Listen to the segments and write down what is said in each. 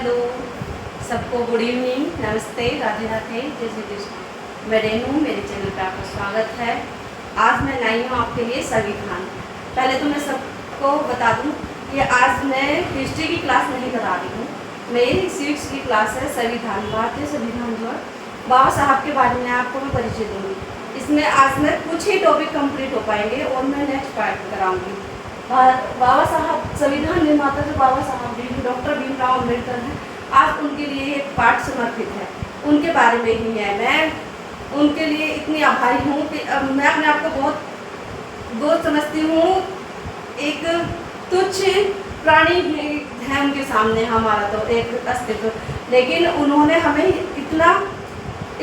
Hello, सबको good evening, नमस्ते, राधे राधे, जय श्री कृष्ण। मैं रेनू, मेरे चैनल पर आपका स्वागत है। आज मैं लाई हूँ आपके लिए संविधान। पहले तो मैं सबको बता दूँ कि आज मैं हिस्ट्री की क्लास नहीं करा रही हूँ, मेरी सिविक्स की क्लास है। संविधान, भारतीय संविधान जो है बाबा साहब के बारे में आपको मैं परिचय दूँगी। इसमें आज मैं कुछ ही टॉपिक कंप्लीट हो पाएंगे और मैं नेक्स्ट पार्ट कराऊँगी। बाबा साहब संविधान निर्माता जो बाबा साहब डॉक्टर भीमराव अम्बेडकर हैं, आज उनके लिए एक पाठ समर्पित है, उनके बारे में ही है। मैं उनके लिए इतनी आभारी हूँ कि मैं अपने आप को बहुत समझती हूँ, एक तुच्छ प्राणी है उनके सामने हमारा तो एक अस्तित्व, लेकिन उन्होंने हमें इतना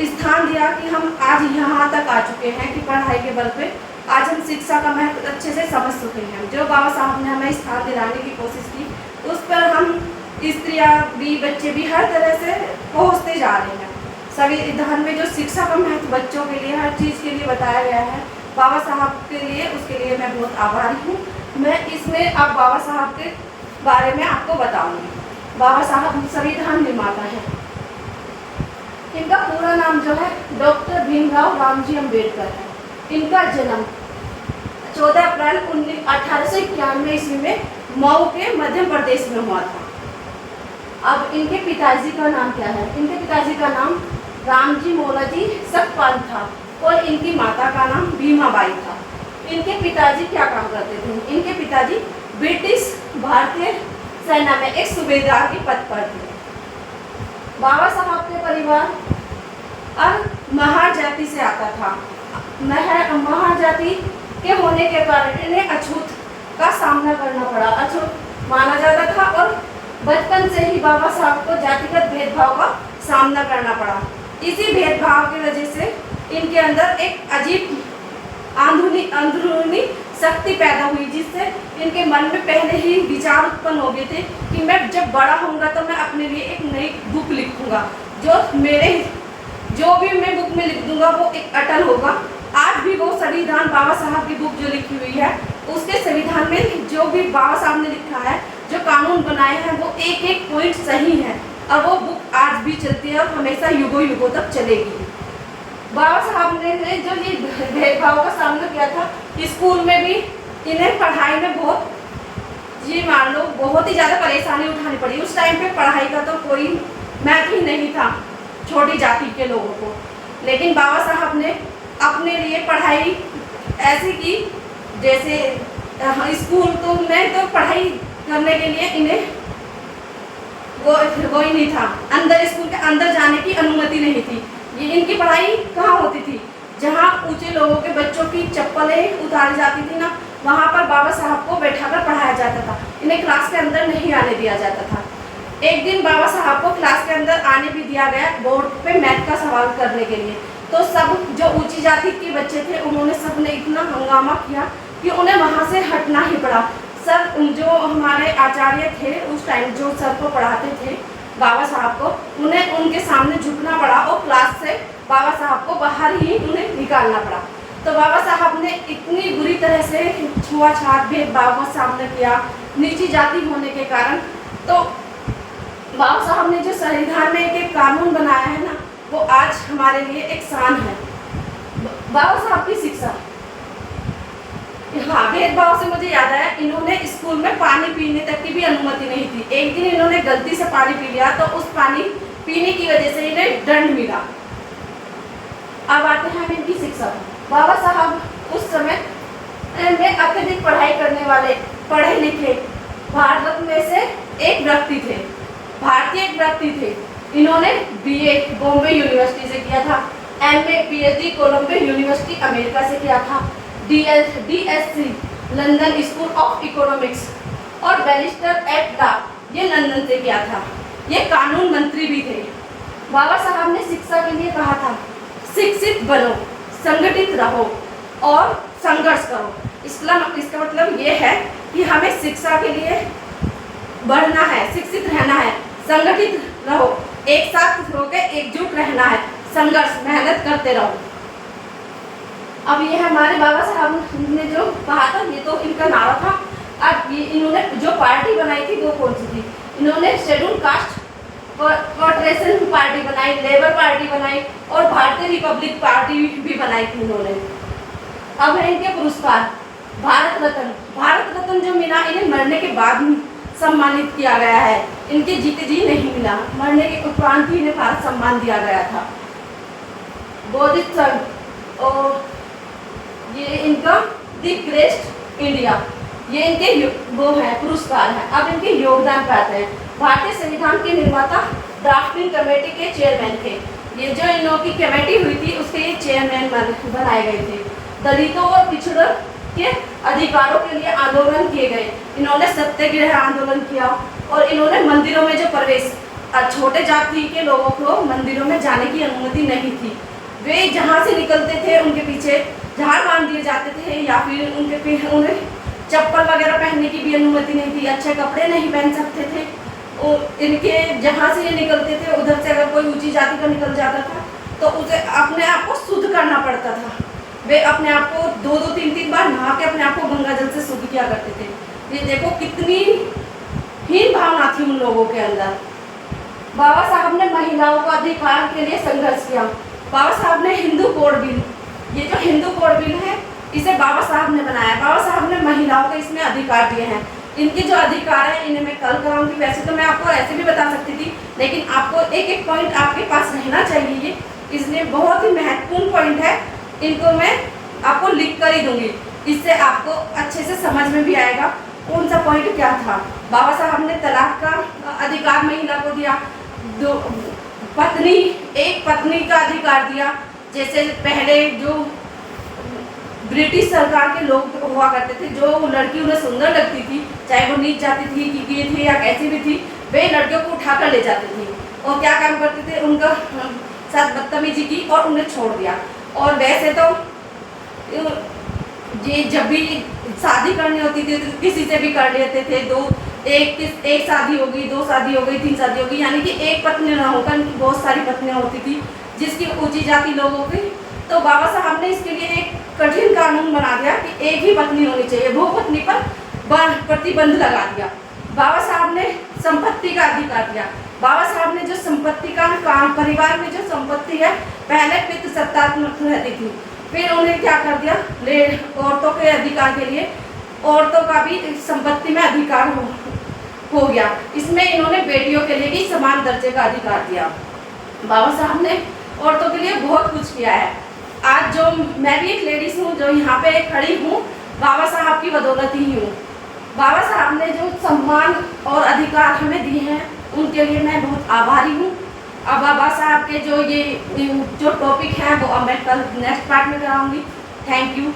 स्थान दिया कि हम आज यहाँ तक आ चुके हैं कि पढ़ाई के बल पे आज हम शिक्षा का महत्व अच्छे से समझ चुके हैं। जो बाबा साहब ने हमें स्थान दिलाने की कोशिश की, उस पर हम स्त्रियाँ भी, बच्चे भी हर तरह से पहुँचते जा रहे हैं। संविधान में जो शिक्षा का महत्व बच्चों के लिए, हर चीज़ के लिए बताया गया है बाबा साहब के लिए, उसके लिए मैं बहुत आभारी हूँ। मैं इसमें अब बाबा साहब के बारे में आपको बताऊँगी। बाबा साहब संविधान निर्माता है। इनका पूरा नाम जो है डॉक्टर भीमराव रामजी अम्बेडकर है। इनका जन्म 14 अप्रैल 1891 ईस्वी में मऊ के मध्य प्रदेश में हुआ था। अब इनके पिताजी का नाम क्या है? इनके पिताजी का नाम रामजी मोलाजी सकपाल था और इनकी माता का नाम भीमाबाई था। इनके पिताजी क्या काम करते थे? इनके पिताजी ब्रिटिश भारतीय सेना में एक सूबेदार के पद पर थे। बाबा साहब के परिवार महाजाति से आता था। महाजाति के होने के कारण इन्हें अछूत का सामना करना पड़ा। अछूत माना जाता था और बचपन से ही बाबा साहब को जातिगत भेदभाव का सामना करना पड़ा। इसी भेदभाव की वजह से इनके अंदर एक अजीब अंदरूनी शक्ति पैदा हुई, जिससे इनके मन में पहले ही विचार उत्पन्न हो गए थे कि मैं जब बड़ा होऊंगा तो मैं अपने लिए एक नई बुक लिखूंगा, जो भी मैं बुक में लिख दूंगा वो एक अटल होगा। आज भी वो संविधान, बाबा साहब की बुक जो लिखी हुई है, उसके संविधान में जो भी बाबा साहब ने लिखा है, जो कानून बनाए हैं, वो एक एक पॉइंट सही है और वो बुक आज भी चलती है और हमेशा युगों युगों तक चलेगी। बाबा साहब ने जो ये भेदभाव का सामना किया था, स्कूल में भी इन्हें पढ़ाई में बहुत, ये मान लो, बहुत ही ज़्यादा परेशानी उठानी पड़ी। उस टाइम पे पढ़ाई का तो कोई महत्व ही नहीं था छोटी जाति के लोगों को, लेकिन बाबा साहब ने अपने लिए पढ़ाई ऐसी की जैसे स्कूल तो में तो पढ़ाई करने के लिए इन्हें वो ही नहीं था, अंदर स्कूल के अंदर जाने की अनुमति नहीं थी। ये इनकी पढ़ाई कहाँ होती थी? जहाँ ऊंचे लोगों के बच्चों की चप्पलें उतारी जाती थी ना, वहाँ पर बाबा साहब को बैठाकर पढ़ाया जाता था। इन्हें क्लास के अंदर नहीं आने दिया जाता था। एक दिन बाबा साहब को क्लास के अंदर आने भी दिया गया बोर्ड पे मैथ का सवाल करने के लिए, तो सब जो ऊंची जाति के बच्चे थे, उन्होंने सबने इतना हंगामा किया कि उन्हें वहाँ से हटना ही पड़ा। सर, जो हमारे आचार्य थे उस टाइम, जो सर को पढ़ाते थे बाबा साहब को, उन्हें उनके सामने झुकना पड़ा और क्लास से बाबा साहब को बाहर ही उन्हें निकालना पड़ा। तो बाबा साहब ने इतनी बुरी तरह से छुआछूत भेदभाव का सामना किया नीची जाति होने के कारण। तो बाबा साहब ने जो संविधान में एक कानून बनाया है ना, वो आज हमारे लिए एक शान है। बाबा साहब की शिक्षा, हाँ, भेदभाव से मुझे याद आया, इन्होंने स्कूल में पानी पीने तक की भी अनुमति नहीं थी। एक दिन इन्होंने गलती से पानी पी लिया, तो उस पानी पीने की वजह से इन्हें दंड मिला। अब आते हैं इनकी शिक्षा। बाबा साहब उस समय में अत्यधिक पढ़ाई करने वाले, पढ़े लिखे भारत में से एक व्यक्ति थे, भारतीय एक व्यक्ति थे। इन्होंने BA बॉम्बे यूनिवर्सिटी से किया था, MA PhD Columbia University America से किया था, DSc London School of Economics और बैरिस्टर एट लॉ ये लंदन से किया था। ये कानून मंत्री भी थे। बाबा साहब ने शिक्षा के लिए कहा था, शिक्षित बनो, संगठित रहो और संघर्ष करो। इसका मतलब ये है कि हमें शिक्षा के लिए बढ़ना है, शिक्षित रहना है, संगठित रहो, एक साथ होकर एकजुट रहना है, संघर्ष, मेहनत करते रहो। अब ये हमारे बाबा साहब ने जो कहा था, ये तो इनका नारा था। अब ये इन्होंने जो पार्टी बनाई थी वो कौन सी थी? इन्होंने शेड्यूल कास्ट फेडरेशन पार्टी बनाई, लेबर पार्टी बनाई और भारतीय रिपब्लिक पार्टी भी बनाई थी उन्होंने। अब है इनके पुरस्कार। भारत रत्न, भारत रत्न जो मिला इन्हें मरने के बाद सम्मानित किया गया है, इनके जीते जी नहीं मिला, मरने के उपरांत ही इन्हें भारत सम्मान दिया गया था। बोधिसत्व और ये इनका द ग्रेट इंडिया, ये इनके वो है पुरस्कार है। अब इनके योगदान पाते हैं। भारतीय संविधान के निर्माता ड्राफ्टिंग कमेटी के चेयरमैन थे। ये जो इन लोगों की कमेटी हुई थी उसके ये चेयरमैन बनाए गए थे। दलितों और पिछड़ों के अधिकारों के लिए आंदोलन किए गए। इन्होंने सत्याग्रह आंदोलन किया और इन्होंने मंदिरों में जो प्रवेश, छोटे जाति के लोगों को मंदिरों में जाने की अनुमति नहीं थी। वे जहाँ से निकलते थे उनके पीछे झाड़ बांध दिए जाते थे या फिर उन्हें चप्पल वगैरह पहनने की भी अनुमति नहीं थी, अच्छे कपड़े नहीं पहन सकते थे। और इनके जहाँ से ये निकलते थे उधर से अगर कोई ऊंची जाति का निकल जाता था तो उसे अपने आप को शुद्ध करना पड़ता था। वे अपने आप को 2-3 बार नहा के अपने आप को गंगा जल से शुद्ध किया करते थे। ये देखो कितनी हीन भावना थी उन लोगों के अंदर। बाबा साहब ने महिलाओं को अधिकार के लिए संघर्ष किया। बाबा साहब ने हिंदू कोड बिल, ये जो हिंदू कोड बिल है इसे बाबा साहब ने बनाया। बाबा साहब ने महिलाओं को इसमें अधिकार दिए हैं। इनके जो अधिकार है इन्हें मैं कल कराऊंगी। वैसे तो मैं आपको ऐसे भी बता सकती थी, लेकिन आपको एक एक पॉइंट आपके पास रहना चाहिए, इसलिए बहुत ही महत्वपूर्ण पॉइंट है। इनको मैं आपको लिख कर ही दूंगी, इससे आपको अच्छे से समझ में भी आएगा कौन सा पॉइंट क्या था। बाबा साहब ने तलाक का अधिकार महिला को दिया, एक पत्नी का अधिकार दिया। जैसे पहले जो ब्रिटिश सरकार के लोग हुआ करते थे, जो लड़की उन्हें सुंदर लगती थी, चाहे वो नीच जाती थी कि ये थी या कैसी भी थी, वे लड़कियों को उठाकर ले जाते थे और क्या काम करते थे, उनका साथ बदतमीजी की और उन्हें छोड़ दिया। और वैसे तो ये जब भी शादी करनी होती थी तो किसी से भी कर लेते थे। एक शादी हो गई, 2 शादी हो गई, 3 शादी हो गई, यानी कि एक पत्नी ना होकर इनकी बहुत सारी पत्नियां होती थी जिसकी ऊंची जाति लोगों की। तो बाबा साहब ने इसके लिए एक कठिन कानून बना दिया कि एक ही पत्नी होनी चाहिए, बहुपत्नी पर प्रतिबंध लगा दिया। बाबा साहब ने संपत्ति का अधिकार दिया। बाबा साहब ने जो संपत्ति का काम, परिवार में जो संपत्ति है पहले पितृसत्तात्मक रहती थी, फिर उन्हें क्या कर दिया, औरतों के अधिकार के लिए औरतों का भी संपत्ति में अधिकार हो गया। इसमें इन्होंने बेटियों के लिए भी समान दर्जे का अधिकार दिया। बाबा साहब ने औरतों के लिए बहुत कुछ किया है। आज जो मैं भी एक लेडीज हूँ जो यहाँ पे खड़ी हूँ, बाबा साहब की बदौलत ही हूँ। बाबा साहब ने जो सम्मान और अधिकार हमें दिए हैं उनके लिए मैं बहुत आभारी हूँ। अब बाबा साहब के जो टॉपिक है वो अब मैं कल नेक्स्ट पार्ट में कराऊंगी। Thank you.